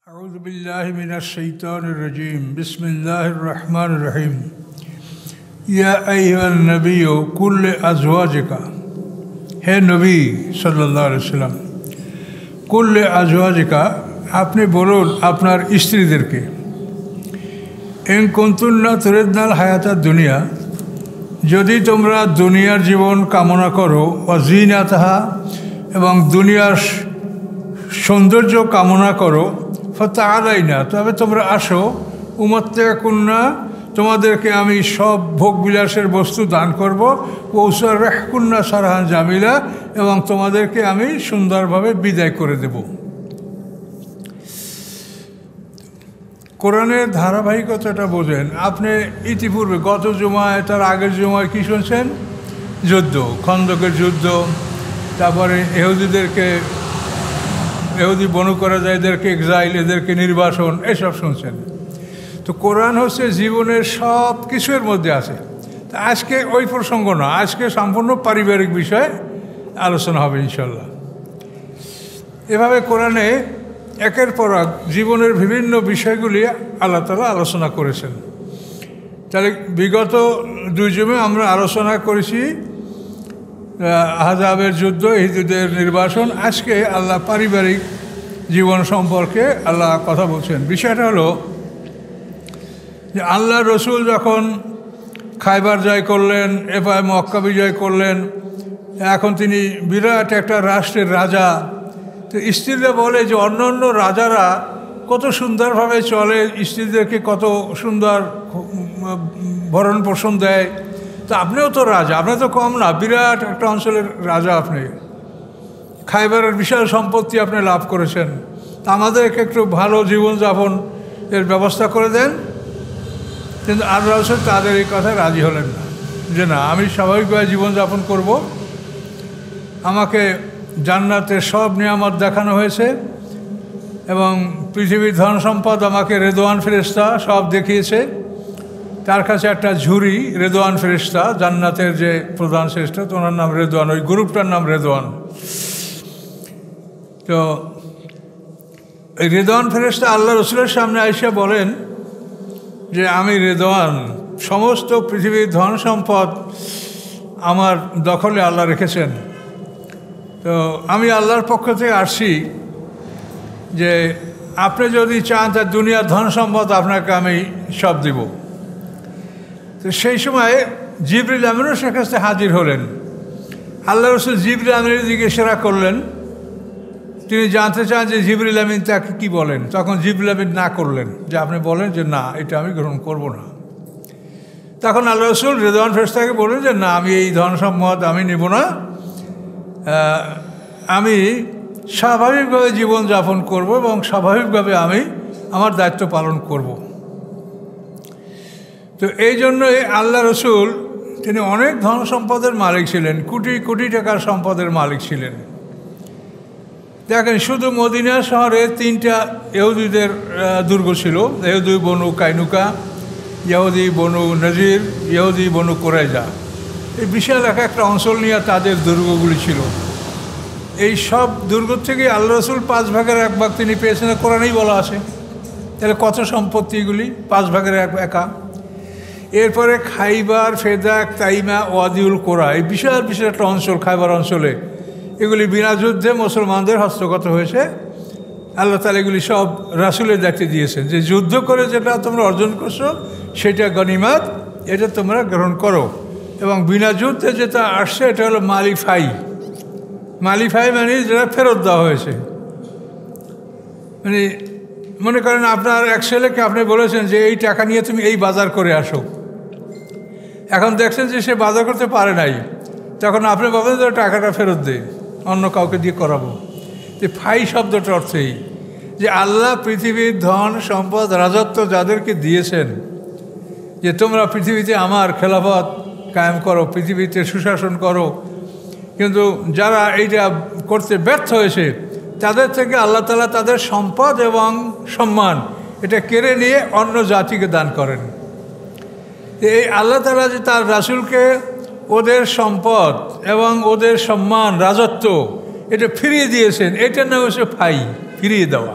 أعوذ بالله من الشيطان الرجيم بسم الله الرحمن الرحيم يا أيها النبي كل أزواجك হে নবী সাল্লাল্লাহু আলাইহি সাল্লাম কুল্লে আজওয়াজিকা আপনি বলুন আপনার স্ত্রীদেরকে ইন কুনতুন্না তুরিদনাল হায়াতাদ দুনিয়া যদি তোমরা দুনিয়ার জীবন কামনা করো ওয়া জিনাতাহা এবং দুনিয়ার সৌন্দর্য কামনা করো ফাতাআলাইনা তবে তোমরা আসো উমাত্তাকুন্না তোমাদেরকে আমি সব ভোগবিলাসের বস্তু দান করব ওসারকুন্না সারহান জামিলা এবং তোমাদেরকে আমি সুন্দরভাবে বিদায় করে দেব। কোরআনের ধারাবাহিকতাটা বোঝেন আপনি। ইতিপূর্বে গত জুমায় তার আগের জুমায় কী শুনছেন? যুদ্ধ, খন্দকের যুদ্ধ, তারপরে ইহুদি বনু করা যায়, এদেরকে এক্সাইল, এদেরকে নির্বাসন, এসব শুনছেন। তো কোরআন হচ্ছে জীবনের সব কিছুর মধ্যে আছে। তা আজকে ওই প্রসঙ্গ না, আজকে সম্পূর্ণ পারিবারিক বিষয়ে আলোচনা হবে ইনশাল্লাহ। এভাবে কোরআনে একের পর এক জীবনের বিভিন্ন বিষয়গুলি আল্লাহ তাআলা আলোচনা করেছেন। তাহলে বিগত দুই জুমে আমরা আলোচনা করেছি আহজাবের যুদ্ধ, ইহুদিদের নির্বাসন। আজকে আল্লাহ পারিবারিক জীবন সম্পর্কে আল্লাহ কথা বলছেন। বিষয়টা হলো যে আল্লাহ রসুল যখন খায়বার জয় করলেন, এরপর মক্কা বিজয় করলেন, এখন তিনি বিরাট একটা রাষ্ট্রের রাজা। তো স্ত্রীরা বলে যে অন্য অন্য রাজারা কত সুন্দরভাবে চলে, স্ত্রীদেরকে কত সুন্দর ভরণ পোষণ দেয়, তো আপনিও তো রাজা, আপনি তো কম না, বিরাট একটা অঞ্চলের রাজা, আপনি খায়বারের বিশাল সম্পত্তি আপনি লাভ করেছেন, তা আমাদেরকে একটু ভালো জীবনযাপন এর ব্যবস্থা করে দেন। কিন্তু আল্লাহ রাসূল তাদের এই কথায় রাজি হলেন না, যে না, আমি স্বাভাবিকভাবে জীবনযাপন করব। আমাকে জান্নাতের সব নিয়ামত দেখানো হয়েছে এবং পৃথিবীর ধন সম্পদ আমাকে রেদওয়ান ফেরেশতা সব দেখিয়েছে। তার কাছে একটা ঝুড়ি, রেদওয়ান ফেরেশতা, জান্নাতের যে প্রধান শ্রেষ্ঠ, তো ওনার নাম রেদওয়ান, ওই গ্রুপটার নাম রেদওয়ান। তো এই রেদওয়ান ফেরেশতা আল্লাহ রসুলের সামনে আইসা বলেন যে আমি রেদওয়ান, সমস্ত পৃথিবীর ধন সম্পদ আমার দখলে আল্লাহ রেখেছেন। তো আমি আল্লাহর পক্ষ থেকে আসছি যে আপনি যদি চান তার দুনিয়ার ধন সম্পদ আপনাকে আমি সব দিব। তো সেই সময় জিবরিল আমিনও সে কাছে হাজির হলেন। আল্লাহ রসুল জিবরিল আমিনের দিকে ইশারা করলেন, তিনি জানতে চান যে জিবরিল আমিন তাকে কী বলেন। তখন জিবরিল আমিন না করলেন, যে আপনি বলেন যে না, এটা আমি গ্রহণ করব না। তখন আল্লাহ রসুল রেদওয়ান ফেরেশতাকে বললেন যে না, আমি এই ধন সম্পদ আমি নেব না, আমি স্বাভাবিকভাবে জীবনযাপন করব এবং স্বাভাবিকভাবে আমি আমার দায়িত্ব পালন করব। তো এই জন্যই আল্লাহ রসুল তিনি অনেক ধন সম্পদের মালিক ছিলেন, কোটি কোটি টাকার সম্পদের মালিক ছিলেন। দেখেন, শুধু মদিনা শহরে 3টা ইহুদিদের দুর্গ ছিল, ইহুদি বনু কাইনুকা, ইহুদি বনু নজির, ইহুদি বনু কুরাইজা। এই বিশাল একটা অঞ্চল নিয়ে তাদের দুর্গগুলি ছিল। এই সব দুর্গ থেকে আল্লাহ রসুল 5 ভাগের 1 ভাগ তিনি পেয়েছেন, কোরআনেই বলা আছে। তাহলে কত সম্পত্তিগুলি? 5 ভাগের 1 একা। এরপরে খাইবার, ফেদাক, তাইমা, ওয়াদিউল কোরা, এই বিশাল বিশাল একটা অঞ্চল খাইবার অঞ্চলে, এগুলি বিনা যুদ্ধে মুসলমানদের হস্তগত হয়েছে। আল্লাহ তাআলা এগুলি সব রাসূলের দায়িত্বে দিয়েছেন যে যুদ্ধ করে যেটা তোমরা অর্জন করছো সেটা গনিমত, এটা তোমরা গ্রহণ করো। এবং বিনা যুদ্ধে যেটা আসছে এটা হলো মালিফাই। মালিফাই মানে যেটা ফেরত দেওয়া হয়েছে। মানে মনে করেন আপনার এক ছেলেকে আপনি বলেছেন যে এই টাকা নিয়ে তুমি এই বাজার করে আসো, এখন দেখছেন যে সে বাজার করতে পারে নাই, তখন আপনি বলবেন যে টাকাটা ফেরত দে, অন্য কাউকে দিয়ে করাবো। তো ফাই শব্দটার অর্থই যে আল্লাহ পৃথিবীর ধন সম্পদ রাজত্ব যাদেরকে দিয়েছেন, যে তোমরা পৃথিবীতে আমার খেলাফত কায়েম করো, পৃথিবীতে সুশাসন করো, কিন্তু যারা এইটা করতে ব্যর্থ হয়েছে তাদের থেকে আল্লাহ তাআলা তাদের সম্পদ এবং সম্মান এটা কেড়ে নিয়ে অন্য জাতিকে দান করেন। এই আল্লাহ তাআলা যে তার রাসূলকে ওদের সম্পদ এবং ওদের সম্মান, রাজত্ব এটা ফিরিয়ে দিয়েছেন, এটার নাম হচ্ছে ফাই, ফিরিয়ে দেওয়া।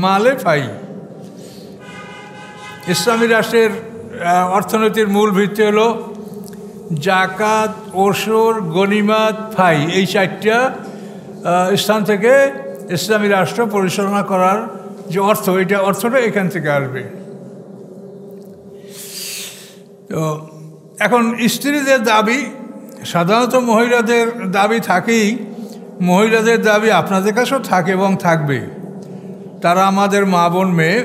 মালে ফাই। ইসলামী রাষ্ট্রের অর্থনীতির মূল ভিত্তি হলো জাকাত, ওসর, গনিমাত, ফাই। এই 4টা স্থান থেকে ইসলামী রাষ্ট্র পরিচালনা করার যে অর্থটা এখান থেকে আসবে। তো এখন স্ত্রীদের দাবি, সাধারণত মহিলাদের দাবি থাকেই, মহিলাদের দাবি আপনাদের কাছেও থাকে এবং থাকবে। তারা আমাদের মা বোন মেয়ে।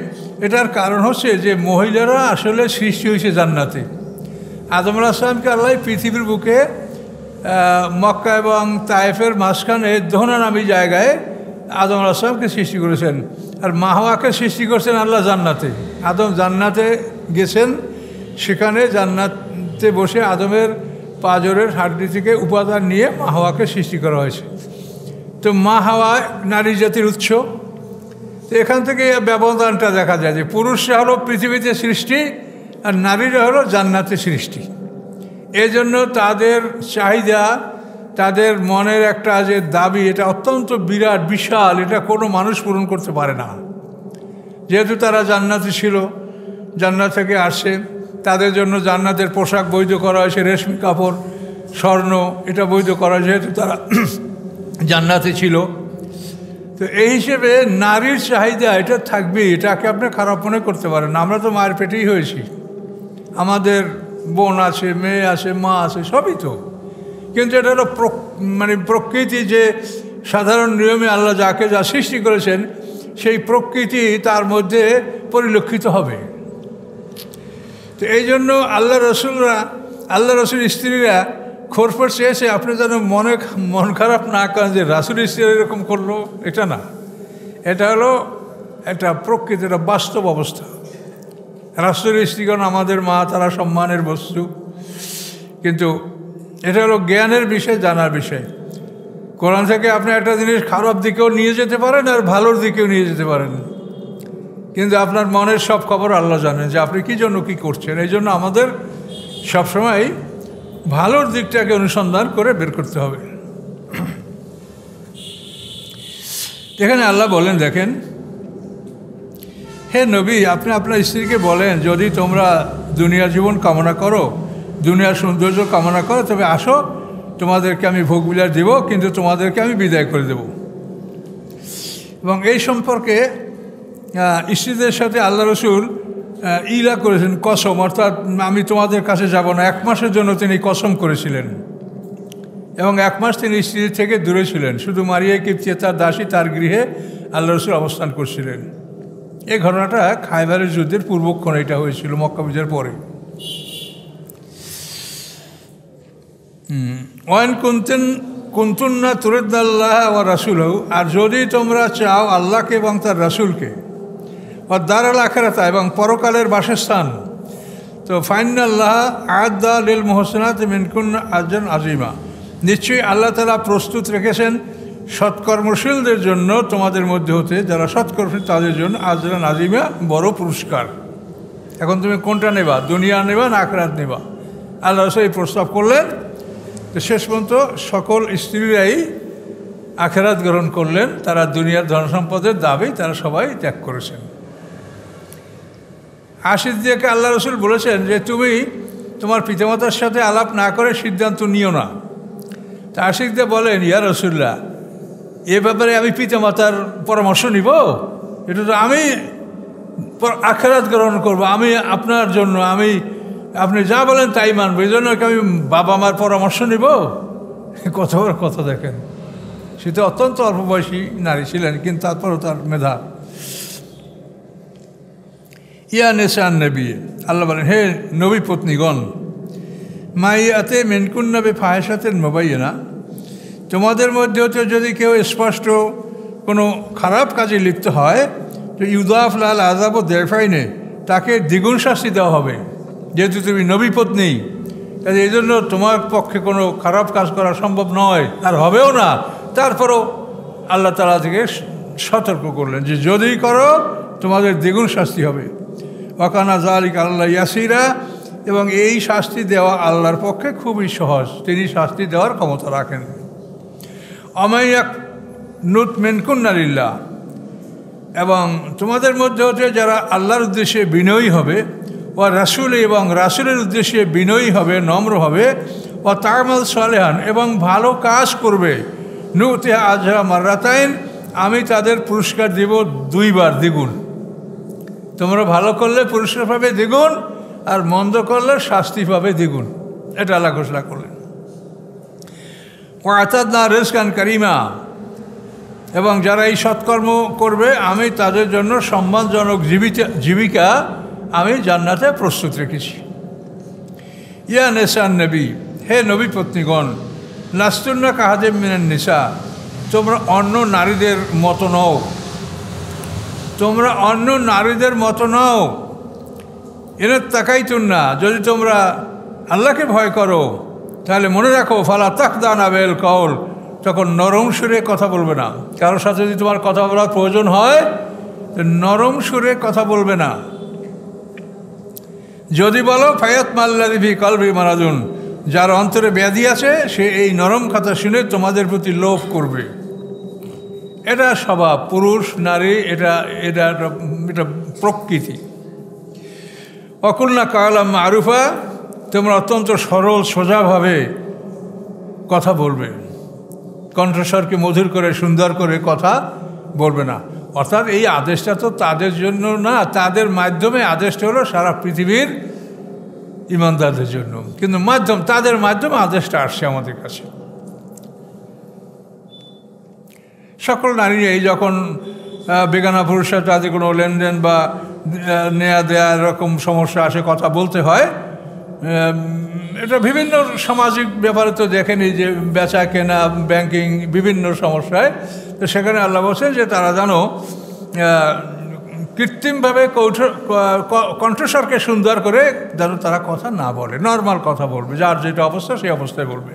এটার কারণ হচ্ছে যে মহিলারা আসলে সৃষ্টি হয়েছে জান্নাতে। আদম আলাইহিস সালামকে আল্লাহ পৃথিবীর বুকে মক্কা এবং তায়েফের মাঝখানে দোহনা নামী জায়গায় আদম আলাইহিস সালামকে সৃষ্টি করেছেন, আর মা হাওয়াকে সৃষ্টি করেছেন আল্লাহ জান্নাতে। আদম জান্নাতে গেছেন, সেখানে জান্নাতে বসে আদমের পাঁজরের হাড্ডি থেকে উপাদান নিয়ে মা হাওয়াকে সৃষ্টি করা হয়েছে। তো মা হাওয়া নারী জাতির উৎস। তো এখান থেকে ব্যবধানটা দেখা যায় যে পুরুষরা হলো পৃথিবীতে সৃষ্টি আর নারীরা হলো জান্নাতে সৃষ্টি। এজন্য তাদের চাহিদা, তাদের মনের একটা যে দাবি, এটা অত্যন্ত বিরাট বিশাল, এটা কোনো মানুষ পূরণ করতে পারে না। যেহেতু তারা জান্নাতে ছিল, জান্নাত থেকে আসে, তাদের জন্য জান্নাতের পোশাক বৈধ করা হয়েছে, রেশমি কাপড়, স্বর্ণ, এটা বৈধ করা, যেহেতু তারা জান্নাতে ছিল। তো এই হিসেবে নারীর চাহিদা এটা থাকবেই, এটাকে আপনি খারাপ মনে করতে পারেন না। আমরা তো মায়ের পেটেই হয়েছি, আমাদের বোন আছে, মেয়ে আছে, মা আছে, সবই তো। কিন্তু এটা হলো প্রকৃতি, যে সাধারণ নিয়মে আল্লাহ যাকে যা সৃষ্টি করেছেন সেই প্রকৃতি তার মধ্যে পরিলক্ষিত হবে। তো এই জন্য আল্লাহ রসুল স্ত্রীরা খোরপোর চেয়েছে আপনি যেন মন খারাপ না করেন যে রাসূল স্ত্রী এরকম করলো, এটা না। এটা হলো একটা প্রকৃতি, একটা বাস্তব অবস্থা। রাসূল স্ত্রীগণ আমাদের মা, তারা সম্মানের বস্তু। কিন্তু এটা হলো জ্ঞানের বিষয়, জানার বিষয়। কোরআন থেকে আপনি একটা জিনিস খারাপ দিকেও নিয়ে যেতে পারেন আর ভালোর দিকেও নিয়ে যেতে পারেন, কিন্তু আপনার মনের সব খবর আল্লাহ জানেন যে আপনি কী জন্য কী করছেন। এই জন্য আমাদের সবসময় ভালোর দিকটাকে অনুসন্ধান করে বের করতে হবে। এখানে আল্লাহ বলেন, দেখেন, হে নবী, আপনি আপনার স্ত্রীকে বলেন, যদি তোমরা দুনিয়ার জীবন কামনা করো, দুনিয়ার সৌন্দর্য কামনা করো, তবে আসো, তোমাদেরকে আমি ভোগবিলাস দেব, কিন্তু তোমাদেরকে আমি বিদায় করে দেব। এবং এই সম্পর্কে স্ত্রীদের সাথে আল্লাহ রসুল ইলা করেছেন, কসম, অর্থাৎ আমি তোমাদের কাছে যাব না। 1 মাসের জন্য তিনি কসম করেছিলেন এবং 1 মাস তিনি স্ত্রীর থেকে দূরে ছিলেন। শুধু মারিয়া কিপ্তিয়া তার দাসী, তার গৃহে আল্লাহ রসুল অবস্থান করছিলেন। এই ঘটনাটা খায়বারের যুদ্ধের পূর্বক্ষণে এটা হয়েছিল, মক্কা বিজয়ের পরে। ওয়ান কুনতুন্না তুরিদনাল্লাহ ওয়া রাসূলাহু, আর যদি তোমরা চাও আল্লাহকে এবং তার রাসূলকে, ও দারুল আখিরাতা, এবং পরকালের বাসস্থান, তো ফাইনাল্লাহ আ'আদ্দা লিল মুহসিনাতি মিনকুন্না আজরান আযীমা, নিশ্চয়ই আল্লাহ তাআলা প্রস্তুত রেখেছেন সৎকর্মশীলদের জন্য তোমাদের মধ্যে হতে, যারা সৎকর্মশীল তাদের জন্য আজরান আযীমা, বড় পুরস্কার। এখন তুমি কোনটা নেবা, দুনিয়া নেবা না আখিরাত নেবা? আল্লাহ রাসূল এই প্রস্তাব করলেন। তো শেষ পর্যন্ত সকল স্ত্রীরাই আখিরাত গ্রহণ করলেন। তারা দুনিয়ার ধনসম্পদের দাবি তারা সবাই ত্যাগ করেছেন। আশিদিয়াকে আল্লাহ রসুল বলেছেন যে তুমি তোমার পিতামাতার সাথে আলাপ না করে সিদ্ধান্ত নিও না। তা আশিকদা বলেন, ইয়া রাসূলুল্লাহ, এ ব্যাপারে আমি পিতামাতার পরামর্শ নিব? এটা তো আমি আখিরাত গ্রহণ করব, আমি আপনার জন্য, আপনি যা বলেন তাই মানব, এই জন্য কি আমি বাবা মার পরামর্শ নিব? কত বড় কথা দেখেন। সে তো অত্যন্ত অল্প বয়সী নারী ছিলেন, কিন্তু তারপরও তার মেধা। ইয়া নেশান নবী, আল্লাহ বলেন, হে নবী পত্নীগণ, মাইয়াতে মিনকুন্না বিফাহিশাতিন মুবায়্যিনা, তোমাদের মধ্যে হতে যদি কেউ স্পষ্ট কোনো খারাপ কাজে লিপ্ত হয়, তো ইউদাফ লাল আযাব দিফাইনে, তাকে দ্বিগুণ শাস্তি দেওয়া হবে। যেহেতু তুমি নবী পত্নী, কাজে এই জন্য তোমার পক্ষে কোনো খারাপ কাজ করা সম্ভব নয়, আর হবেও না। তারপরও আল্লাহ তাআলা থেকে সতর্ক করলেন যে যদি করো তোমাদের দ্বিগুণ শাস্তি হবে। ওয়াকানা যালিকা আলাল্লাহ ইয়াসিরা, এবং এই শাস্তি দেওয়া আল্লাহর পক্ষে খুবই সহজ, তিনি শাস্তি দেওয়ার ক্ষমতা রাখেন। অমাইয়াক নুত মিনকুন্না লিল্লাহ, এবং তোমাদের মধ্যে হতে যারা আল্লাহর উদ্দেশ্যে বিনয়ী হবে, ও রাসূল এবং রাসূলের উদ্দেশ্যে বিনয়ী হবে, নম্র হবে, ও তা'মাল সালেহান এবং ভালো কাজ করবে, নুতিহা আজরা মাররাতাইন, আমি তাদের পুরস্কার দেব 2 বার দ্বিগুণ। তোমরা ভালো করলে পুরস্কার পাবে দ্বিগুণ, আর মন্দ করলে শাস্তি পাবে দ্বিগুণ। এটা আল্লাহ ঘোষণা করলেন। ওয়াতাদনা রিজকান কারীমা, এবং যারা এই সৎকর্ম করবে আমি তাদের জন্য সম্মানজনক জীবিকা আমি জান্নাতে প্রস্তুত রেখেছি। ইয়া নেসান নবী, হে নবী পত্নীগণ, লাস্তুন্না কাহাদেম মিনান নিসা, তোমরা অন্য নারীদের মতো নও, তোমরা অন্য নারীদের মতো নও। এর তাকাইতুন না, যদি তোমরা আল্লাহকে ভয় করো তাহলে মনে রাখো, ফালা তাকদানা বিল কওল, তখন নরম সুরে কথা বলবে না। কারোর সাথে যদি তোমার কথা বলার প্রয়োজন হয় নরম সুরে কথা বলবে না। যদি বলো ফায়াত মাল্লাযী ফি কলবি মারাদুন, যার অন্তরে ব্যাধি আছে সে এই নরম কথা শুনে তোমাদের প্রতি লোভ করবে। এটা স্বভাব, পুরুষ নারী এটা এটা এটা প্রকৃতি। অকুলনা কালাম মারুফা, তোমরা অত্যন্ত সরল সোজাভাবে কথা বলবে, কণ্ঠস্বরকে মধুর করে সুন্দর করে কথা বলবে না। অর্থাৎ এই আদেশটা তো তাদের জন্য না, তাদের মাধ্যমে আদেশটা হলো সারা পৃথিবীর ইমানদারদের জন্য, কিন্তু তাদের মাধ্যমে আদেশটা আসছে আমাদের কাছে। সকল নারীরাই যখন বেগানা পুরুষের সাথে তাদের কোনো লেনদেন বা নেয়া দেয়া এরকম সমস্যা আসে, কথা বলতে হয়, এটা বিভিন্ন সামাজিক ব্যাপারে তো দেখেনি যে বেচা কেনা, ব্যাংকিং, বিভিন্ন সমস্যায়, তো সেখানে আল্লাহ বলছেন যে তারা যেন কৃত্রিমভাবে কণ্ঠস্বরকে সুন্দর করে যেন তারা কথা না বলে, নর্মাল কথা বলবে, যার যেটা অবস্থা সেই অবস্থায় বলবে।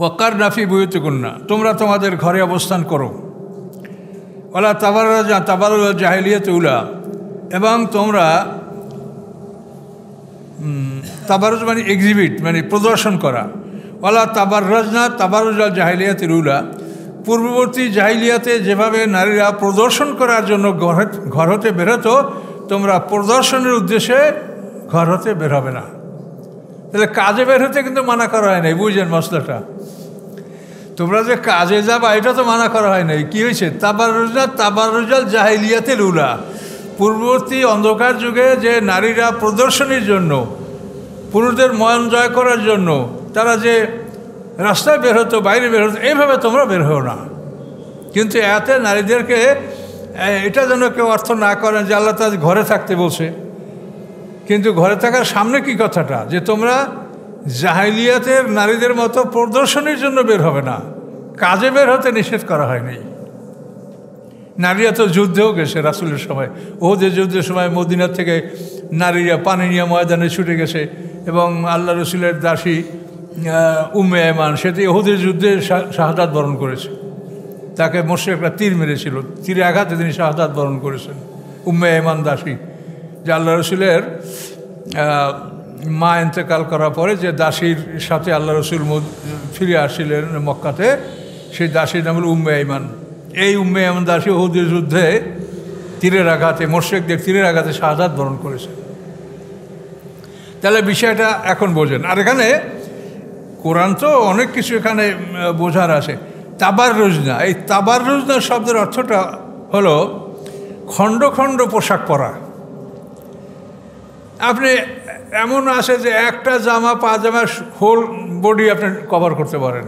ওয়াক্কারনা ফি বুয়ুতিকুন্না, তোমরা তোমাদের ঘরে অবস্থান করো। ওয়ালা তাবাররুজ জাহিলিয়াতুল উলা, এবং তোমরা তাবারুজ মানে এক্সিবিট, মানে প্রদর্শন করা। ওয়ালা তাবাররুজাল জাহিলিয়াতুল উলা, পূর্ববর্তী জাহিলিয়াতে যেভাবে নারীরা প্রদর্শন করার জন্য ঘর হতে বেরোতো, তোমরা প্রদর্শনের উদ্দেশ্যে ঘর হতে বের হবে না। তাহলে কাজে বের হতে কিন্তু মানা করা হয় নাই, বুঝলেন মশলাটা? তোমরা যে কাজে যাবা এটা তো মানা করা হয় নাই। কী হয়েছে? তাবাররুজাল জাহিলিয়াতুল উলা, পূর্ববর্তী অন্ধকার যুগে যে নারীরা প্রদর্শনীর জন্য, পুরুষদের মন জয় করার জন্য তারা যে রাস্তায় বের হতো, বাইরে বের হতো, এইভাবে তোমরা বের হও না। কিন্তু এতে নারীদেরকে এটা যেন কেউ অর্থ না করেন যে আল্লাহ তাদের ঘরে থাকতে বলছে। কিন্তু ঘরে থাকার সামনে কি কথাটা, যে তোমরা জাহিলিয়াতের নারীদের মতো প্রদর্শনীর জন্য বের হবে না, কাজে বের হতে নিষেধ করা হয়নি। নারীরা তো যুদ্ধেও গেছে রাসূলের সময়, ওহুদের যুদ্ধের সময় মদিনার থেকে নারীরা পানি নিয়ে ময়দানে ছুটে গেছে, এবং আল্লাহ রসুলের দাসী উম্মে আয়মান সেটি ওহুদের যুদ্ধে শাহাদাত বরণ করেছে। তাকে মুশরিকরা তীর মেরেছিল, তীরে আঘাতে তিনি শাহাদাত বরণ করেছেন। উম্মে আয়মান দাসী, যে আল্লাহ রসুলের মা ইন্তেকাল করার পরে যে দাসীর সাথে আল্লাহ রসুল ফিরে আসছিলেন মক্কাতে, সেই দাসীর নাম হল উম্মে আয়মান। এই উম্মে আয়মান দাসী ওহুদের যুদ্ধে তীরের আঘাতে, মুশরিকদের তীরের আঘাতে শাহাদাত বরণ করেছে। তাহলে বিষয়টা এখন বোঝেন। আর এখানে কোরআন তো অনেক কিছু এখানে বোঝার আছে। তাবাররুজ না, এই তাবাররুজ না শব্দের অর্থটা হলো খণ্ড খণ্ড পোশাক পরা। আপনি এমন আছে যে একটা জামা পাজামা হোল বডি আপনি কভার করতে পারেন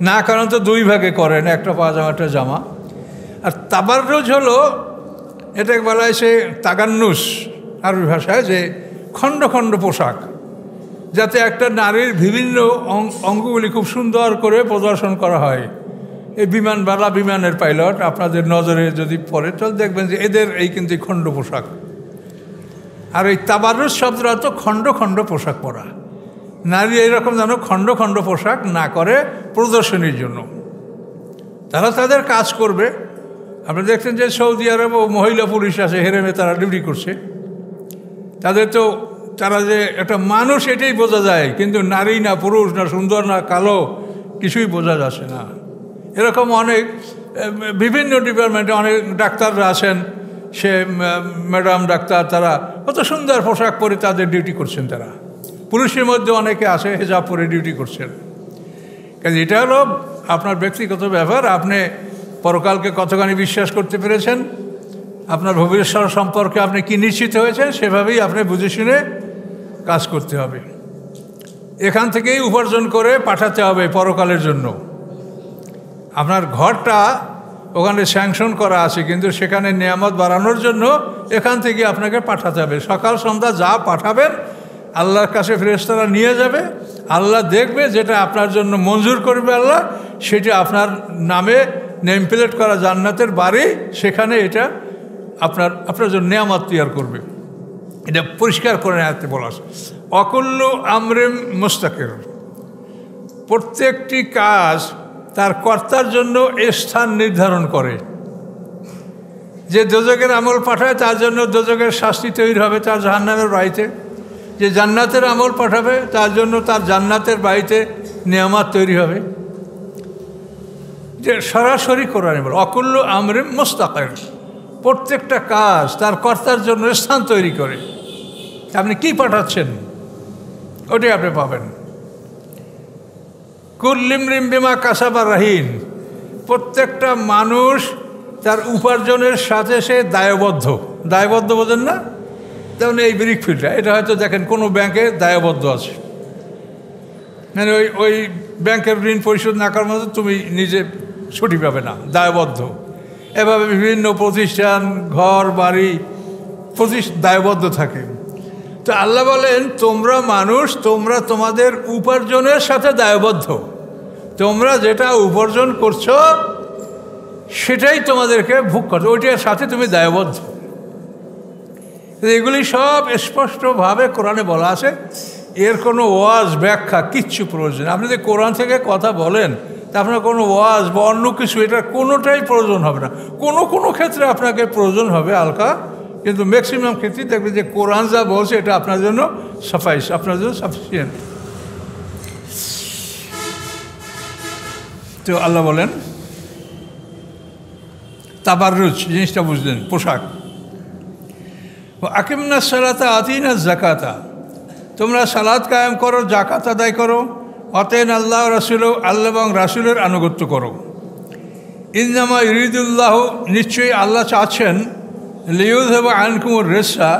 না, কারণ তো 2 ভাগে করেন, একটা পাজামা একটা জামা। আর তাবাররুজ হলো, এটাকে বলা হয় সে তাগান্নুস আরবি ভাষায়, যে খণ্ড খণ্ড পোশাক, যাতে একটা নারীর বিভিন্ন অঙ্গগুলি খুব সুন্দর করে প্রদর্শন করা হয়। এই বিমানের পাইলট আপনাদের নজরে যদি পড়ে তাহলে দেখবেন যে এদের এই কিন্তু খণ্ড পোশাক। আর এই তাবাররুজ শব্দের অর্থ খণ্ড খণ্ড পোশাক পরা। নারী এইরকম যেন খণ্ড খণ্ড পোশাক না করে প্রদর্শনীর জন্য, তারা তাদের কাজ করবে। আপনি দেখছেন যে সৌদি আরব মহিলা পুলিশ আছে, হেরেমে তারা ডিউটি করছে। তাদের তো তারা যে একটা মানুষ এটাই বোঝা যায়, কিন্তু নারী না পুরুষ না সুন্দর না কালো কিছুই বোঝা যাচ্ছে না। এরকম অনেক বিভিন্ন ডিপার্টমেন্টে অনেক ডাক্তাররা আছেন, সে ম্যাডাম ডাক্তার, তারা কত সুন্দর পোশাক পরে তাদের ডিউটি করছেন। তারা পুলিশের মধ্যে অনেকে আছে হেজাব পরে ডিউটি করছেন। কাজে এটা হলো আপনার ব্যক্তিগত ব্যাপার। আপনি পরকালকে কতখানি বিশ্বাস করতে পেরেছেন, আপনার ভবিষ্যৎ সম্পর্কে আপনি কি নিশ্চিত হয়েছেন, সেভাবেই আপনি বুঝে শুনে কাজ করতে হবে। এখান থেকেই উপার্জন করে পাঠাতে হবে পরকালের জন্য। আপনার ঘরটা ওখানে স্যাংশন করা আছে, কিন্তু সেখানে নিয়ামত বাড়ানোর জন্য এখান থেকে আপনাকে পাঠাতে হবে। সকাল সন্ধ্যা যা পাঠাবেন আল্লাহর কাছে ফেরেশতারা নিয়ে যাবে। আল্লাহ দেখবে যেটা আপনার জন্য মঞ্জুর করবে আল্লাহ, সেটা আপনার নামে নেম প্লেট করা জান্নাতের বাড়ি, সেখানে এটা আপনার জন্য নিয়ামত তৈরি করবে। এটা পরিষ্কার করে আয়াতে বলা আছে, অকুল্লু আমরিম মুস্তাকির। প্রত্যেকটি কাজ তার কর্তার জন্য স্থান নির্ধারণ করে। যে দোজখের আমল পাঠায় তার জন্য দোজখের শাস্তি তৈরি হবে তার জাহান্নামের বাড়িতে। যে জান্নাতের আমল পাঠাবে তার জন্য তার জান্নাতের বাড়িতে নিয়ামত তৈরি হবে। যে সরাসরি কোরআনে বলে অকুল্লু আমরিম মুস্তাকির, প্রত্যেকটা কাজ তার কর্তার জন্য স্থান তৈরি করে। আপনি কি পাঠাচ্ছেন ওটাই আপনি পাবেন। কুল্লিমরিম বিমা কাসাবা রাহিন, প্রত্যেকটা মানুষ তার উপার্জনের সাথে সে দায়বদ্ধ। দায়বদ্ধ বোঝেন না? যেমন এই ব্রিকফিল্ডটা, এটা হয়তো দেখেন কোনো ব্যাংকে দায়বদ্ধ আছে, মানে ওই ব্যাংকের ঋণ পরিশোধ না করার মতো তুমি নিজে ছুটি পাবে না, দায়বদ্ধ। এভাবে বিভিন্ন প্রতিষ্ঠান, ঘর বাড়ি দায়বদ্ধ থাকে। তো আল্লাহ বলেন তোমরা মানুষ, তোমরা তোমাদের উপার্জনের সাথে দায়বদ্ধ। তোমরা যেটা উপার্জন করছো সেটাই তোমাদেরকে ভোগ করছো, ওইটার সাথে তুমি দায়বদ্ধ। এগুলি সব স্পষ্টভাবে কোরআনে বলা আছে। এর কোনো ওয়াজ ব্যাখ্যা কিচ্ছু প্রয়োজন। আপনি যদি কোরআন থেকে কথা বলেন তা আপনার কোনো ওয়াজ বা অন্য কিছু এটার কোনোটাই প্রয়োজন হবে না। কোনো ক্ষেত্রে আপনাকে প্রয়োজন হবে হালকা, কিন্তু ম্যাক্সিমাম ক্ষেত্রেই দেখবেন যে কোরআন যা বলছে এটা আপনার জন্য সাফাইস, আপনার জন্য সাফিসিয়েন্ট। তো আল্লাহ বলেন তাবাররুজ জিনিসটা বুঝলেন, পোশাক। আকিমনা সালাতা আতিনা জাকাতা, তোমরা সালাত কায়েম করো, জাকাত আদায় করো। অতেন আল্লাহ রাসূল, আল্লাহ এবং রাসূলের আনুগত্য করো। ইন্নামা ইরিদুল্লাহ, নিশ্চয়ই আল্লাহ চাচ্ছেন, লিয়ুযহিবা আনকুমুর রিজসা,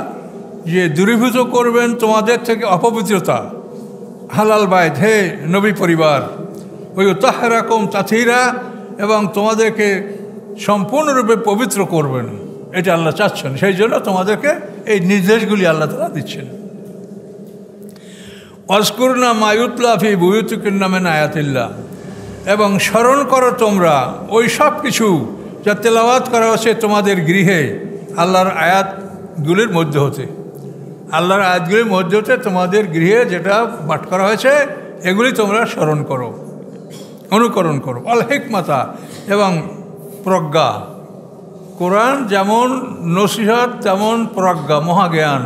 যে দূরীভূত করবেন তোমাদের থেকে অপবিত্রতা। হালাল বাইত, হে নবী পরিবার। ওই তাহরাকুম তাথীরা, এবং তোমাদেরকে সম্পূর্ণরূপে পবিত্র করবেন, এটা আল্লাহ চাচ্ছেন। সেই জন্য তোমাদেরকে এই নির্দেশগুলি আল্লাহ তাআলা দিচ্ছেন। ওয়াজকুরনা মা ইউতলা ফি বুয়ুতিকুন্না মিন আয়াতিল্লাহ, এবং স্মরণ করো তোমরা ওই সব কিছু যা তেলাওয়াত করা হচ্ছে তোমাদের গৃহে আল্লাহর আয়াতগুলির মধ্যে হতে। আল্লাহর আয়াতগুলির মধ্যে হতে তোমাদের গৃহে যেটা পাঠ করা হয়েছে এগুলি তোমরা স্মরণ করো, অনুকরণ করো। অল হিকমাতা, এবং প্রজ্ঞা। কোরআন যেমন নসিহত তেমন প্রজ্ঞা, মহাজ্ঞান।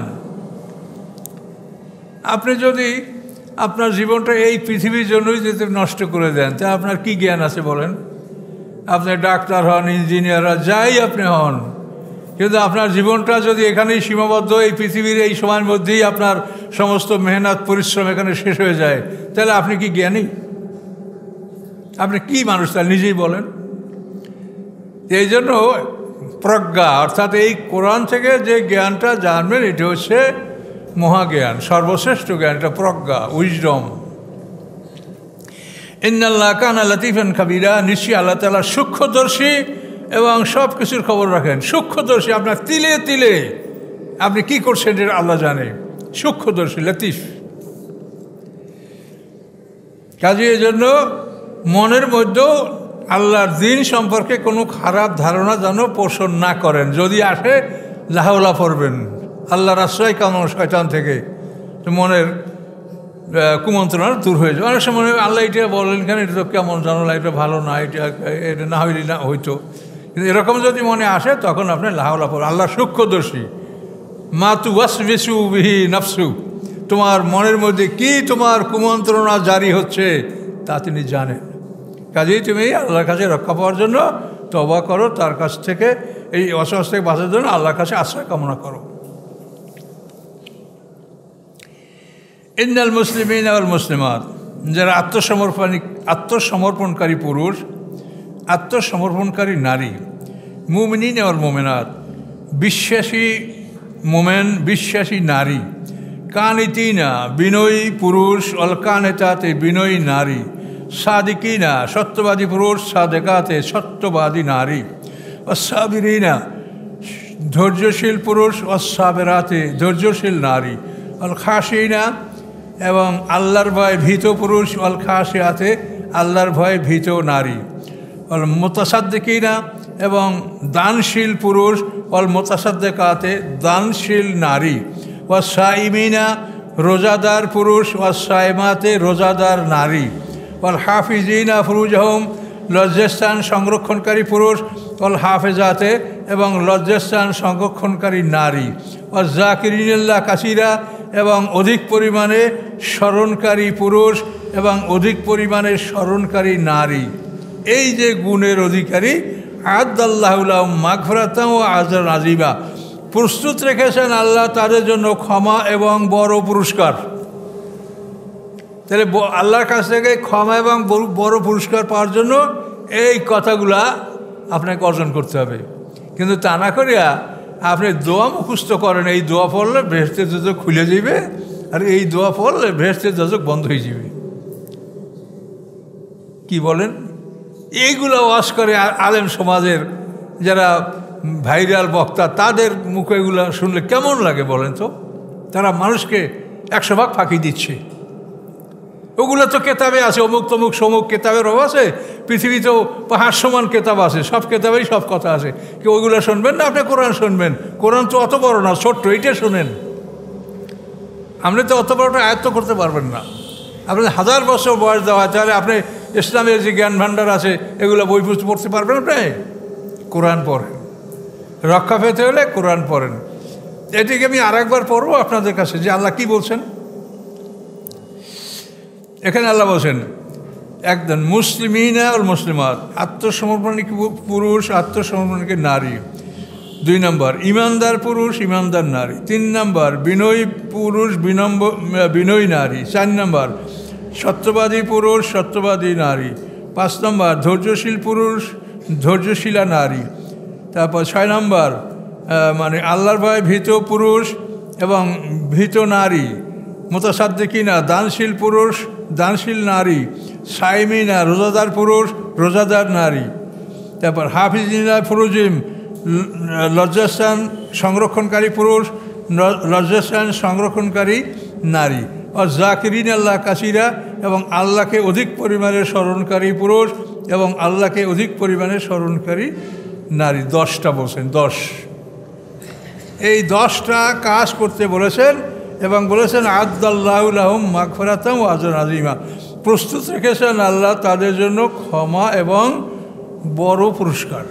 আপনি যদি আপনার জীবনটা এই পৃথিবীর জন্যই যদি নষ্ট করে দেন তা আপনার কি জ্ঞান আছে বলেন? আপনি ডাক্তার হন, ইঞ্জিনিয়ার হন, যাই আপনি হন, কিন্তু আপনার জীবনটা যদি এখানেই সীমাবদ্ধ, এই পৃথিবীর এই সময়ের মধ্যেই আপনার সমস্ত মেহনত পরিশ্রম এখানে শেষ হয়ে যায়, তাহলে আপনি কি জ্ঞানী? আপনি কি মানুষ তাহলে নিজেই বলেন? এই জন্য প্রজ্ঞা, অর্থাৎ এই কোরআন থেকে যে জ্ঞানটা জানবেন এটা হচ্ছে মহাজ্ঞান, সর্বশ্রেষ্ঠ জ্ঞান, এটা প্রজ্ঞা, উইজডম। ইন্নাল্লাহ কানা লাতিফান খাবিরা, নিশ্চয়ই আল্লাহ তাআলা সূক্ষ্মদর্শী এবং সব কিছুর খবর রাখেন। সূক্ষ্মদর্শী, আপনার তিলে তিলে আপনি কি করছেন এটা আল্লাহ জানে। সূক্ষ্মদর্শী, লতিফ। কাজে এই জন্য মনের মধ্যেও আল্লাহর দিন সম্পর্কে কোনো খারাপ ধারণা যেন পোষণ না করেন। যদি আসে লাহাওলা পড়বেন, আল্লাহর আশ্রয় কামনা শয়তান থেকে, মনের কুমন্ত্রণা দূর হয়ে যায়। অনেক সময় আল্লাহ এটা বলেন কেন, এটা তো কেমন জানলা, এটা ভালো না, এটা না হইলে না হইতো, কিন্তু এরকম যদি মনে আসে তখন আপনি লাহাওলা পড়েন। আল্লাহ সূক্ষ্মদর্শী। মা তু ওয়াসবিসু বিহি নাফসু, তোমার মনের মধ্যে কি তোমার কুমন্ত্রণা জারি হচ্ছে তা তিনি জানেন। কাজেই তুমি আল্লাহর কাছে রক্ষা পাওয়ার জন্য তওবা করো, তার কাছ থেকে এই ওয়াসওয়াস থেকে বাঁচার জন্য আল্লাহর কাছে আশ্রয় কামনা করো। ইন্নাল মুসলিমিন ওয়াল মুসলিমাত, যারা আত্মসমর্পণকারী পুরুষ, আত্মসমর্পণকারী নারী, মুমিনিন ওয়াল মুমিনাত, বিশ্বাসী মোমেন, বিশ্বাসী নারী, কানিতিনা, বিনয়ী পুরুষ, অল কানেতাতে, বিনয়ী নারী, সাদিকিনা, সত্যবাদী পুরুষ, সাদেকাতে, সত্যবাদী নারী, অসাবিরিনা, ধৈর্যশীল পুরুষ, অসাবেরাতে, ধৈর্যশীল নারী, অল খাসিনা, এবং আল্লাহর ভয় ভীত পুরুষ, অল খাসিয়াতে, আল্লাহর ভয় ভীত নারী, অল মুতাসাদ্দিকিনা, এবং দানশীল পুরুষ, অল মুতাসাদ্দিকাতে, দানশীল নারী, ওয়াসাইমিনা, রোজাদার পুরুষ, ওয়াসাইমাতে, রোজাদার নারী, অল হাফিজিনা ফুরুজাহুম, লজ্জাস্থান সংরক্ষণকারী পুরুষ, অল হাফেজাতে, এবং লজ্জাস্থান সংরক্ষণকারী নারী, ওয়াজাকিরিনাল্লাহ কাসিরা, এবং অধিক পরিমাণে স্মরণকারী পুরুষ এবং অধিক পরিমাণে স্মরণকারী নারী। এই যে গুণের অধিকারী, আদাল্লাহু লাহুম মাগফিরাতান ওয়া আজরান আযীমা, প্রস্তুত রেখেছেন আল্লাহ তাদের জন্য ক্ষমা এবং বড় পুরস্কার। তাহলে আল্লাহর কাছ থেকে ক্ষমা এবং বড় পুরস্কার পাওয়ার জন্য এই কথাগুলা আপনাকে অর্জন করতে হবে। কিন্তু তা না করিয়া আপনি দোয়া মুখস্থ করেন, এই দোয়া পড়লে বেহেশতের দরজা খুলে যাবে, আর এই দোয়া পড়লে বেহেশতের দরজা বন্ধ হয়ে যাবে। কি বলেন? এইগুলো ওয়াজ করে আলেম সমাজের যারা ভাইরাল বক্তা, তাদের মুখে এগুলো শুনলে কেমন লাগে বলেন তো? তারা মানুষকে 100 ভাগ ফাঁকি দিচ্ছে। ওগুলো তো কেতাবে আছে, অমুক তমুক সমুক কেতাবের অভাব আছে, পৃথিবীতেও পাহাড় সমান কেতাব আছে, সব কেতাবেই সব কথা আছে। কেউ ওইগুলো শুনবেন না, আপনি কোরআন শুনবেন। কোরআন তো অত বড় না, ছোট্ট, এইটা শোনেন। আপনি তো অত বড়টা আয়ত্ত করতে পারবেন না। আপনি 1000 বছর বয়স দেওয়া, তাহলে আপনি ইসলামের যে জ্ঞান ভাণ্ডার আছে এগুলো বই পড়তে পারবেন আপনি? কোরআন পড়েন, রক্ষা পেতে হলে কোরআন পড়েন। এটিকে আমি আরেকবার পড়বো আপনাদের কাছে যে আল্লাহ কি বলছেন। এখানে আল্লাহ বলছেন একজন মুসলিমিনা আর মুসলিমাত, আত্মসমর্পণকারী পুরুষ, আত্মসমর্পণকারী নারী। 2 নম্বর ইমানদার পুরুষ, ইমানদার নারী। 3 নম্বর বিনয়ী পুরুষ, বিনয়ী নারী। 4 নম্বর সত্যবাদী পুরুষ, সত্যবাদী নারী। 5 নম্বর ধৈর্যশীল পুরুষ, ধৈর্যশীলা নারী। তারপর 6 নম্বর মানে আল্লাহর ভয় ভীত পুরুষ এবং ভীত নারী। মুতাসাদ্দিকিনা, দানশীল পুরুষ, দানশীল নারী। সাইমিনা, রোজাদার পুরুষ, রোজাদার নারী। তারপর হাফিজিনা ফুরুজিম, লজ্জাস্থান সংরক্ষণকারী পুরুষ, লজ্জাস্থান সংরক্ষণকারী নারী। আর জাকিরিন আল্লাহ কাসিরা, এবং আল্লাহকে অধিক পরিমাণে স্মরণকারী পুরুষ এবং আল্লাহকে অধিক পরিমাণে স্মরণকারী নারী। 10টা বলছেন, 10। এই 10টা কাজ করতে বলেছেন এবং বলেছেন আদাল্লাহু লাহুম মাগফিরাতান ওয়া আজরান আযীমা, প্রস্তুত রেখেছেন আল্লাহ তাদের জন্য ক্ষমা এবং বড় পুরস্কার।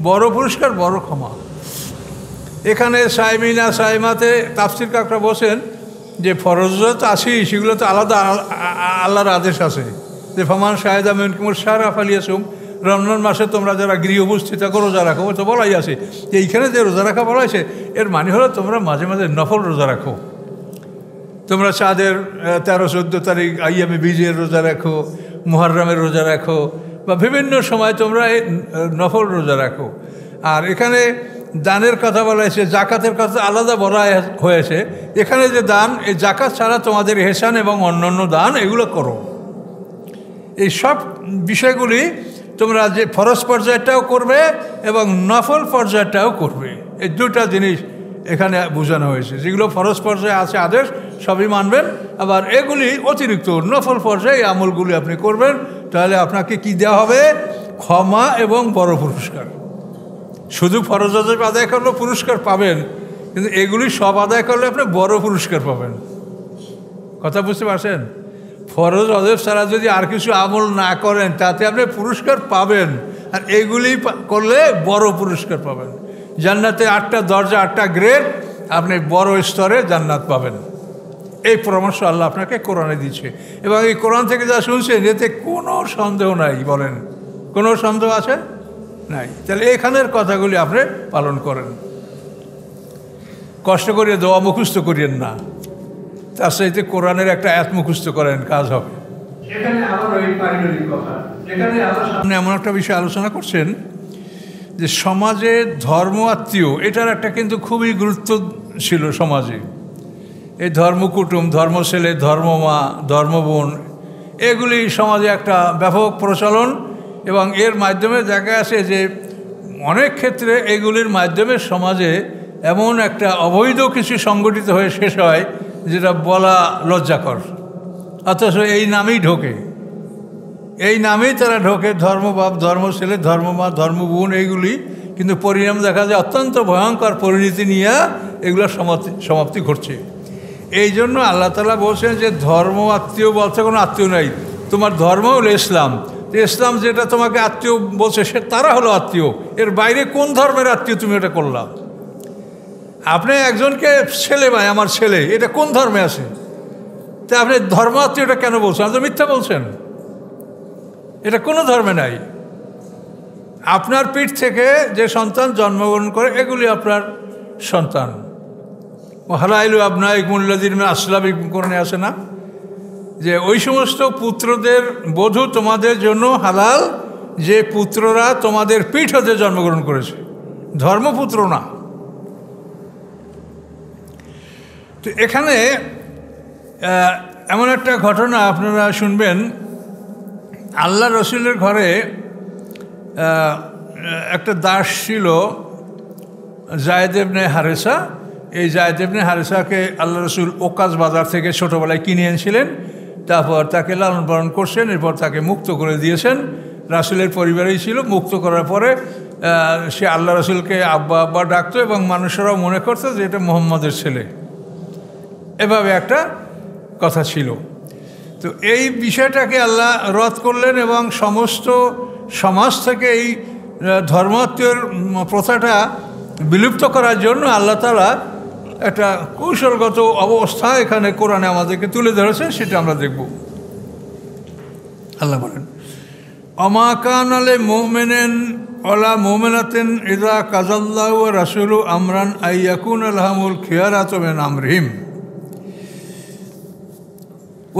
বড় পুরস্কার, বড় ক্ষমা। এখানে সাইমিনা, সাইমাতে তাফসীর কাকরা বলছেন যে ফরজ তো আছেই, সেগুলো তো আলাদা আল্লাহর আদেশ আছে যে ফামান শাহেদা মিনকুমুশ শাহরা ফালিয়াসুম, রমজান মাসে তোমরা যারা গৃহবস্থিত থাকো রোজা রাখো, তো বলাই আছে। এইখানে যে রোজা রাখা বলা হয়েছে এর মানে হলো তোমরা মাঝে মাঝে নফল রোজা রাখো। তোমরা চাঁদের 13-14 তারিখ আইয়ামে বীজের রোজা রাখো, মুহররমের রোজা রাখো, বা বিভিন্ন সময় তোমরা এই নফল রোজা রাখো। আর এখানে দানের কথা বলা হয়েছে, জাকাতের কথা আলাদা বলা হয়েছে। এখানে যে দান, এই জাকাত ছাড়া তোমাদের ইহসান এবং অন্যান্য দান এগুলো করো। এই সব বিষয়গুলি তোমরা যে ফরজ পর্যায়টাও করবে এবং নফল পর্যায়টাও করবে। এই 2টা জিনিস এখানে বোঝানো হয়েছে। যেগুলো ফরজ পর্যায়ে আছে আদেশ সবই মানবেন, আবার এগুলি অতিরিক্ত নফল পর্যায়ে এই আমলগুলি আপনি করবেন। তাহলে আপনাকে কি দেওয়া হবে? ক্ষমা এবং বড় পুরস্কার। শুধু ফরজ ওয়াজিব আদায় করলে পুরস্কার পাবেন, কিন্তু এগুলি সব আদায় করলে আপনি বড় পুরস্কার পাবেন। কথা বুঝতে পারছেন? ফরজ ওয়াজিব ছাড়া যদি আর কিছু আমল না করেন তাতে আপনি পুরস্কার পাবেন, আর এগুলি করলে বড় পুরস্কার পাবেন। জান্নাতে 8টা দরজা, 8টা গ্রেড, আপনি বড় স্তরে জান্নাত পাবেন। এই পরামর্শ আল্লাহ আপনাকে কোরআনে দিচ্ছে, এবং এই কোরআন থেকে যা শুনছেন এতে কোনো সন্দেহ নাই। বলেন, কোনো সন্দেহ আছে? নাই। তাহলে এখানের কথাগুলি আপনি পালন করেন, কষ্ট করে দোয়া মুখস্থ করিয়েন না, তার সাথে কোরআনের একটা আয়াত মুখস্থ করেন, কাজ হবে। এখানে আবার ওই পারিবারিক কথা, এখানে আপনি এমন একটা বিষয় আলোচনা করছেন যে সমাজে ধর্ম আত্মীয় এটার একটা কিন্তু খুবই গুরুত্ব ছিল সমাজে। এই ধর্মকুটুম, ধর্মছেলে, ধর্মমা, ধর্মবোন এগুলি সমাজে একটা ব্যাপক প্রচলন, এবং এর মাধ্যমে দেখা আছে যে অনেক ক্ষেত্রে এগুলির মাধ্যমে সমাজে এমন একটা অবৈধ কিছু সংগঠিত হয়ে শেষ হয় যেটা বলা লজ্জাকর, অথচ এই নামেই ঢোকে, এই নামেই তারা ঢোকে, ধর্মবাপ, ধর্মছেলে, ধর্মমা, ধর্মবোন এইগুলি, কিন্তু পরিণাম দেখা যায় অত্যন্ত ভয়ঙ্কর পরিণতি নিয়ে এগুলো সমাপ্তি ঘটছে। এই জন্য আল্লাহ তাআলা বলছেন যে ধর্ম আত্মীয় বলতে কোনো আত্মীয় নাই, তোমার ধর্ম হলো ইসলাম, ইসলাম যেটা তোমাকে আত্মীয় বলছে সে তারা হলো আত্মীয়, এর বাইরে কোন ধর্মের আত্মীয় তুমি এটা করলাম? আপনি একজনকে ছেলে ভাই, আমার ছেলে, এটা কোন ধর্মে আছে? তা আপনি ধর্ম আত্মীয়টা কেন বলছেন? আপনি তো মিথ্যা বলছেন, এটা কোনো ধর্মে নাই। আপনার পিঠ থেকে যে সন্তান জন্মগ্রহণ করে এগুলি আপনার সন্তান। হালাইলু আবনাইকুমুল্লাযিনা মিন আসলাবিকুম কোরআনে আছে না, যে ওই সমস্ত পুত্রদের বধূ তোমাদের জন্য হালাল যে পুত্ররা তোমাদের পিঠ হতে জন্মগ্রহণ করেছে, ধর্মপুত্র না। তো এখানে এমন একটা ঘটনা আপনারা শুনবেন, আল্লাহ রসুলের ঘরে একটা দাস ছিল যায়েদ ইবনে হারেসা। এই যায়েদ ইবনে হারেসাকে আল্লাহ রসুল ওকাজ বাজার থেকে ছোটোবেলায় কিনে এনেছিলেন, তারপর তাকে লালন পালন করছেন, এরপর তাকে মুক্ত করে দিয়েছেন। রাসুলের পরিবারেই ছিল। মুক্ত করার পরে সে আল্লাহ রসুলকে আব্বা আব্বা ডাকতো, এবং মানুষেরাও মনে করতো যে এটা মুহাম্মদের ছেলে, এভাবে একটা কথা ছিল। তো এই বিষয়টাকে আল্লাহ রদ করলেন, এবং সমস্ত সমাজ থেকে এই ধর্মাত্মীয়র প্রথাটা বিলুপ্ত করার জন্য আল্লাহ তাআলা একটা কৌশলগত অবস্থা এখানে কোরআনে আমাদেরকে তুলে ধরেছে, সেটা আমরা দেখব। আল্লাহ বলেন, অমা কানা লিমুমিনিন ওয়ালা মুমিনাতিন ইযা কাযাল্লাহু ওয়া রাসূলুহু আমরান আইয়াকুনা লাহুমুল খিয়ারাতু মিন আমরিহিম।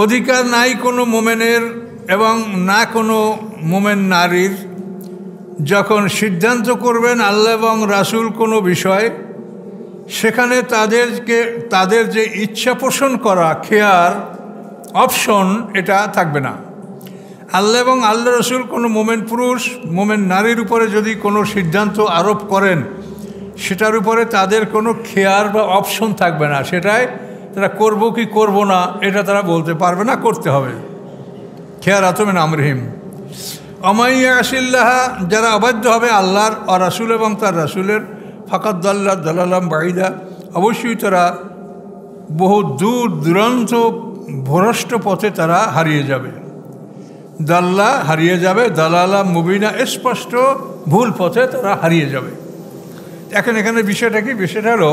অধিকার নাই কোনো মোমেনের এবং না কোনো মোমেন নারীর, যখন সিদ্ধান্ত করবেন আল্লাহ এবং রাসূল কোনো বিষয়, সেখানে তাদের যে ইচ্ছা পোষণ করা, খেয়ার অপশন, এটা থাকবে না। আল্লাহ এবং আল্লাহ রসুল কোনো মোমেন পুরুষ, মোমেন নারীর উপরে যদি কোনো সিদ্ধান্ত আরোপ করেন, সেটার উপরে তাদের কোনো খেয়ার বা অপশন থাকবে না। সেটাই তারা করব কি করব না এটা তারা বলতে পারবে না, করতে হবে। খিয়ারাতু মিন আমরিহিম। অমাইয়া আসিল্লাহা, যারা অবাধ্য হবে আল্লাহর ও রাসূল এবং তার রাসূলের, ফাকাদ দাল্লা দালালাম বাঈদা, অবশ্যই তারা বহু দূর দূরান্ত ভ্রষ্ট পথে তারা হারিয়ে যাবে। দাল্লা হারিয়ে যাবে, দালালা মুবিনা স্পষ্ট ভুল পথে তারা হারিয়ে যাবে। এখন এখানে বিষয়টা কি? বিষয়টা হলো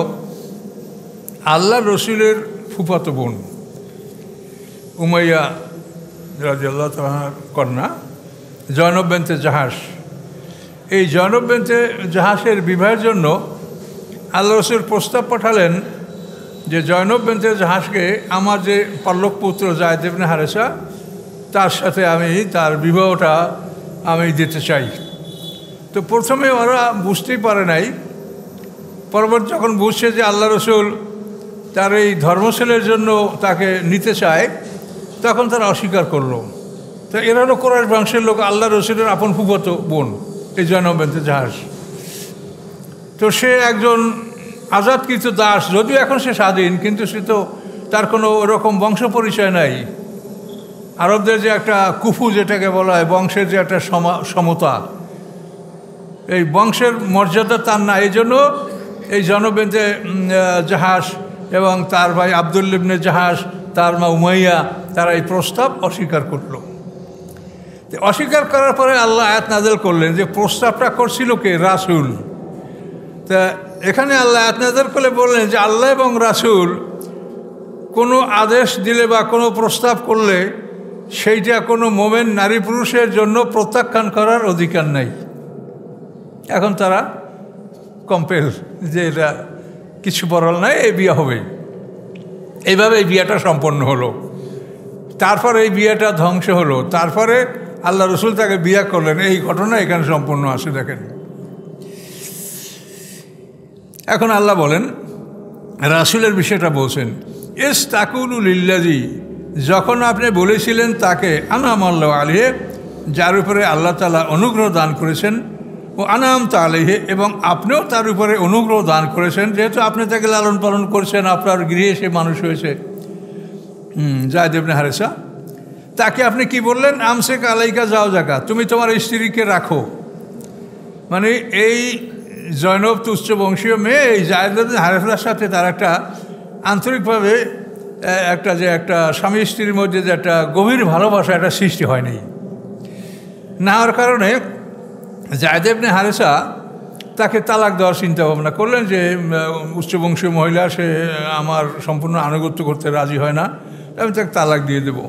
আল্লাহ রসুলের ফুফাতো বোন উমাইয়া রাদিয়াল্লাহু তাআলার কন্যা জয়নব বিনতে জাহাশ। এই জয়নব বিনতে জাহাশের বিবাহের জন্য আল্লাহ রসুল প্রস্তাব পাঠালেন যে জয়নব বিনতে জাহাশকে আমার যে পল্লক পুত্র যায়েদ ইবনে হারেসা, তার সাথে আমি তার বিবাহটা আমি দিতে চাই। তো প্রথমে ওরা বুঝতেই পারে নাই, পরবর্তী যখন বুঝছে যে আল্লাহ রসুল তার এই ধর্মছেলের জন্য তাকে নিতে চায়, তখন তারা অস্বীকার করলো। তো এরা হলো কোরাইশ বংশের লোক, আল্লাহ রসুলের আপন ফুফাতো বোন এই জয়নব বিনতে জাহাশ। তো সে একজন আজাদকৃত দাস, যদিও এখন সে স্বাধীন, কিন্তু সে তো তার কোনো ওরকম বংশ পরিচয় নাই। আরবদের যে একটা কুফু যেটাকে বলা হয়, বংশের যে একটা সমতা, এই বংশের মর্যাদা তার না। এই জন্য এই জয়নব বিনতে জাহাশ এবং তার ভাই আব্দুল্লাহ ইবনে জাহাশ, তার মা উমাইয়া, তারা এই প্রস্তাব অস্বীকার করল। অস্বীকার করার পরে আল্লাহ আয়াত নাযিল করলেন যে প্রস্তাবটা করছিল কে? রাসূল। তা এখানে আল্লাহ আয়াত নাযিল করে বললেন যে আল্লাহ এবং রাসূল কোনো আদেশ দিলে বা কোনো প্রস্তাব করলে সেইটা কোনো মোমেন নারী পুরুষের জন্য প্রত্যাখ্যান করার অধিকার নাই। এখন তারা কম্পেল যে এটা কিছু বলার নাই, এই বিয়ে হবে। এইভাবে এই বিয়েটা সম্পন্ন হলো। তারপরে এই বিয়েটা ধ্বংস হলো। তারপরে আল্লাহ রসুল তাকে বিয়ে করলেন। এই ঘটনা এখানে সম্পন্ন আছে, দেখেন। এখন আল্লাহ বলেন, রাসূলের বিষয়টা বলছেন, এস তাকুলু লিল্লাযী, যখন আপনি বলেছিলেন তাকে আনআমাল্লাহু আলাইহি, যার উপরে আল্লাহ তাআলা অনুগ্রহ দান করেছেন, ও আনআমতা আলাইহি, এবং আপনিও তার উপরে অনুগ্রহ দান করেছেন, যেহেতু আপনি তাকে লালন পালন করছেন, আপনার গৃহে সে মানুষ হয়েছে, যায়েদ ইবনে হারেসা। তাকে আপনি কি বললেন? আমসিক আলাইকা জাওজাকা, তুমি তোমার স্ত্রীকে রাখো। মানে এই জয়নব তুচ্ছ বংশীয় মেয়ে এই যায়েদ ইবনে হারেসার সাথে তার একটা আন্তরিকভাবে একটা স্বামী স্ত্রীর মধ্যে যে একটা গভীর ভালোবাসা, একটা সৃষ্টি হয়নি। না হওয়ার কারণে যায়েদ ইবনে হারেসা তাকে তালাক দেওয়ার চিন্তা ভাবনা করলেন যে উচ্চবংশীয় মহিলা, সে আমার সম্পূর্ণ আনুগত্য করতে রাজি হয় না, আমি তাকে তালাক দিয়ে দেব।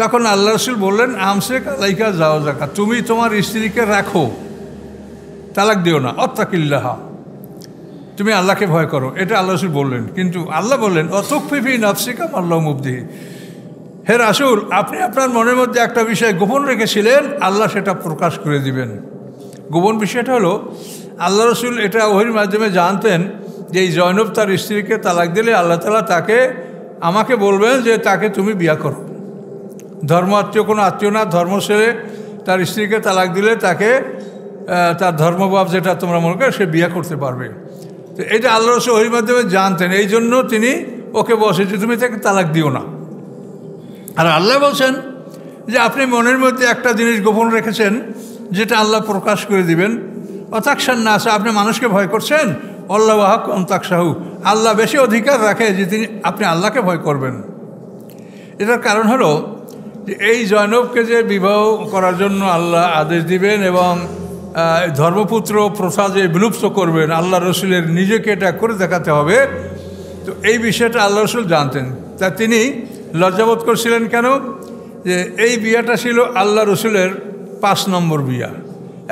তখন আল্লাহ রাসূল বললেন, আমসিক আলাইকা জাওজাকা, তুমি তোমার স্ত্রীকে রাখো, তালাক দিও না, অত্তাকিল্লাহা, তুমি আল্লাহকে ভয় করো। এটা আল্লাহ রাসূল বললেন। কিন্তু আল্লাহ বললেন, অতুখফি ফি নাফসিকা মাল্লাহু মুবদিহি, হে রাসূল, আপনি আপনার মনের মধ্যে একটা বিষয় গোপন রেখেছিলেন, আল্লাহ সেটা প্রকাশ করে দিবেন। গোপন বিষয়টা হলো, আল্লাহ রাসূল এটা ওহীর মাধ্যমে জানতেন যে এই জয়নব তার স্ত্রীকে তালাক দিলে আল্লাহ তাআলা আমাকে বলবেন যে তাকে তুমি বিয়ে করো। ধর্ম আত্মীয় কোনো আত্মীয় না, ধর্ম ছেড়ে তার স্ত্রীকে তালাক দিলে তাকে তার ধর্মভাব যেটা তোমরা মনে করো সে বিয়ে করতে পারবে। তো এটা আল্লাহ রাসূল ওহীর মাধ্যমে জানতেন, এই জন্য তিনি ওকে বলছেন যে তুমি তাকে তালাক দিও না। আর আল্লাহ বলছেন যে আপনি মনের মধ্যে একটা জিনিস গোপন রেখেছেন, যেটা আল্লাহ প্রকাশ করে দিবেন। অতাকশান নাস, আপনি মানুষকে ভয় করছেন, আল্লাহু আহাক্কু আন তাকশাহু, আল্লাহ বেশি অধিকার রাখে যে আপনি আল্লাহকে ভয় করবেন। এটার কারণ হলো যে এই জয়নবকে যে বিবাহ করার জন্য আল্লাহ আদেশ দিবেন এবং ধর্মপুত্র প্রথা যে বিলুপ্ত করবেন, আল্লাহ রসুলের নিজেকে এটা করে দেখাতে হবে। তো এই বিষয়টা আল্লাহ রসুল জানতেন। তা তিনি লজ্জাবোধ করছিলেন কেন? যে এই বিয়াটা ছিল আল্লাহ রসুলের 5 নম্বর বিয়া।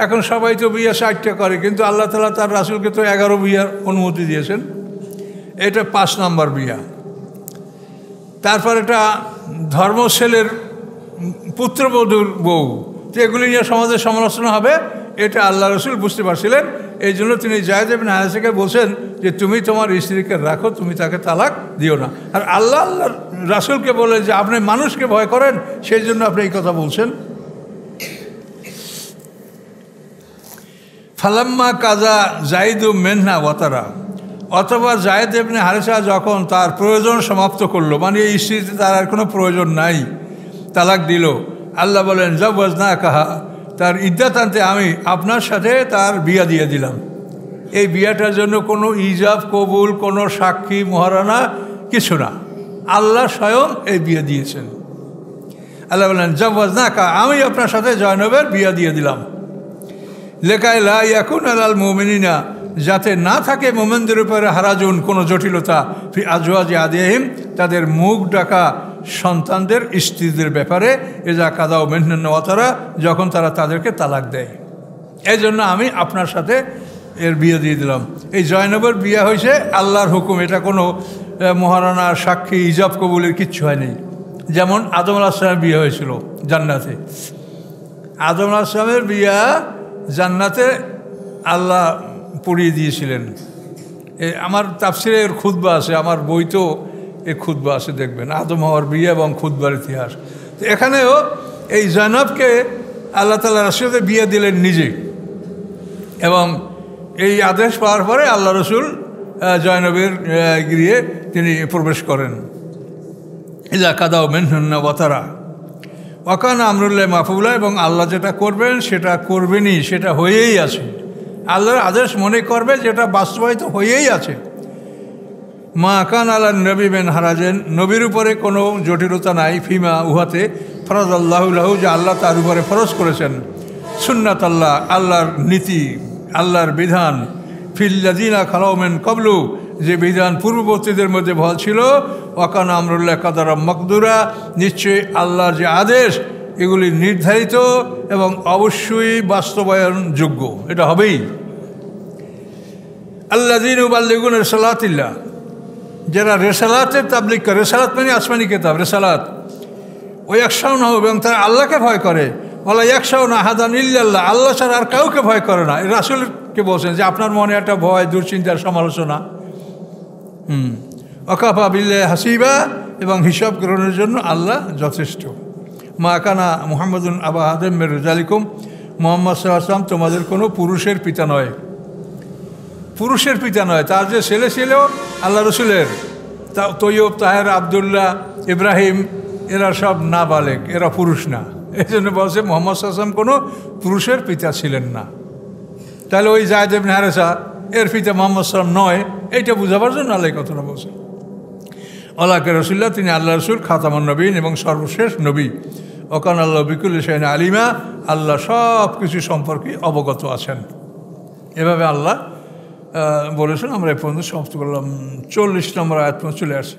এখন সবাই তো বিয়া 60টা করে, কিন্তু আল্লাহ তাআলা তার রাসূলকে তো 11 বিয়ার অনুমতি দিয়েছেন। এটা 5 নম্বর বিয়া। তারপর এটা ধর্মশীলের পুত্রবধূর বউ, তো এগুলি নিয়ে সমাজের সমালোচনা হবে, এটা আল্লাহ রসুল বুঝতে পারছিলেন। এই জন্য তিনি যায়েদ ইবনে হারেসাকে বলছেন যে তুমি তোমার স্ত্রীকে রাখো, তুমি তাকে তালাক দিও না। আর আল্লাহ রাসূলকে বলে যে আপনি মানুষকে ভয় করেন, সেই জন্য আপনি এই কথা বলছেন। ফালাম্মা কাজা জাইদু মিনহা ওয়াতারা, অথবা যায়েদ ইবনে হারেসা যখন তার প্রয়োজন সমাপ্ত করলো, মানে এই স্ত্রীতে তার আর কোনো প্রয়োজন নাই, তালাক দিল, আল্লাহ বলেন জাওয়াজনাকাহা, তার ইদ্দাত আনতে আমি আপনার সাথে তার বিয়া দিয়ে দিলাম। এই বিয়াটার জন্য কোনো ইজাব কবুল, কোনো সাক্ষী মহারানা কিছু না, আল্লাহ স্বয়ং এই বিয়ে দিয়েছেন। আল্লাহ বলেন জাওয়াজনাকা, আমি আপনার সাথে জয়নবের বিয়া দিয়ে দিলাম। লেকায় লা ইয়াকুন আলাল মুমিনিনা, যাতে না থাকে মোমেনদের উপরে হারাজুন, কোনো জটিলতা, ফি আজওয়াজি আদিহিম, তাদের মুখ ডাকা সন্তানদের স্ত্রীদের ব্যাপারে, এজা কাদাও মিনহুন্না ওয়াতারা, যখন তারা তাদেরকে তালাক দেয়। এই জন্য আমি আপনার সাথে এর বিয়ে দিয়ে দিলাম। এই জয়নবের বিয়ে হয়েছে আল্লাহর হুকুম, এটা কোনো মহারানা সাক্ষী ইজাব কবুলের কিচ্ছু হয়নি। যেমন আদম আলাইহিস সালামের বিয়ে হয়েছিল জান্নাতে। আদম আলাইহিস সালামের বিয়া জান্নাতে আল্লাহ পড়িয়ে দিয়েছিলেন। আমার তাফসিরে এর খুতবা আছে, আমার বইতেও এই খুতবা আছে, দেখবেন আদম হওয়ার বিয়ে এবং খুতবার ইতিহাস। তো এখানেও এই জয়নবকে আল্লাহ তাআলা রাসূলকে বিয়ে দিলেন নিজে, এবং এই আদেশ পাওয়ার পরে আল্লাহ রসুল জয়নবের গৃহে তিনি প্রবেশ করেন। ইজা কাদাও মিনহুন্না ওয়াতারা ওয়াকান আমরুল্লাহ মাফউলা, এবং আল্লাহ যেটা করবেন সেটা করবেনই, সেটা হয়েই আছে। আল্লাহর আদেশ মনে করবে, যেটা বাস্তবায়িত হয়েই আছে। মা কান আলা নবী বিন হারাজেন, নবীর উপরে কোনো জটিলতা নাই, ফিমা উহাতে ফরজ আল্লাহু লাহু, যে আল্লাহ তার উপরে ফরজ করেছেন। সুন্নাত আল্লাহ, আল্লাহর নীতি, আল্লাহর বিধান, ফিল্লাযিনা খালাউ মিন ক্বাবলু, যে বিধান পূর্ববর্তীদের মধ্যে ভাল ছিল। ওয়াকান আমরুল্লাহ কাদারা মাকদুরা, নিশ্চয়ই আল্লাহর যে আদেশ এগুলি নির্ধারিত এবং অবশ্যই বাস্তবায়নযোগ্য, এটা হবেই। আল্লাযীনা ইউবাল্লিগুনা রিসালাতিল্লাহ, যারা রেসালাতের তাবলীগ করে, রেসালাত মানে আসমানি কিতাব, রেসালাত, ওই ইয়াখশাউনা, এবং তারা আল্লাহকে ভয় করে, ওয়ালা ইয়াখশাউনা আহাদান ইল্লাল্লাহ, আল্লাহ ছাড়া আর কাউকে ভয় করে না। রাসূলকে বলছেন যে আপনার মনে একটা ভয়, দুশ্চিন্তার, সমালোচনা, ওয়াকাফা বিল্লাহি হাসিবা, এবং হিসাব গ্রহণের জন্য আল্লাহ যথেষ্ট। মা কানা মুহাম্মাদুন আবা আহাদিম মির রিজালিকুম, মুহাম্মদ সাল্লাল্লাহু আলাইহি ওয়াসাল্লাম তোমাদের কোনো পুরুষের পিতা নয়, পুরুষের পিতা নয়। তার যে ছেলে ছিল আল্লাহ রসুলের, তৈয়ব, তাহের, আবদুল্লাহ, ইব্রাহিম, এরা সব নাবালেগ, এরা পুরুষ না। এই জন্য বলছে মুহাম্মদ সাল্লাল্লাহু আলাইহি ওয়াসাল্লাম কোনো পুরুষের পিতা ছিলেন না। তাহলে ওই যায়েদ ইবনে হারেসা এর পিতা মুহাম্মদ সাল্লাল্লাহু আলাইহি ওয়াসাল্লাম নয়, এইটা বোঝাবার জন্য আল্লাহ এই কথাটা বলছে। আল্লাহকে রসুল্লাহ, তিনি আল্লাহ রসুল, খাতামুন নবীন এবং সর্বশেষ নবী। ওকান আল্লাহ বিকুল্লি শাইইন আলিমা, আল্লাহ সব কিছু সম্পর্কে অবগত আছেন। এভাবে আল্লাহ বলেছেন। আমরা এ পর্যন্ত সমাপ্ত করলাম। 40 নম্বর আয়াত চলে আসে।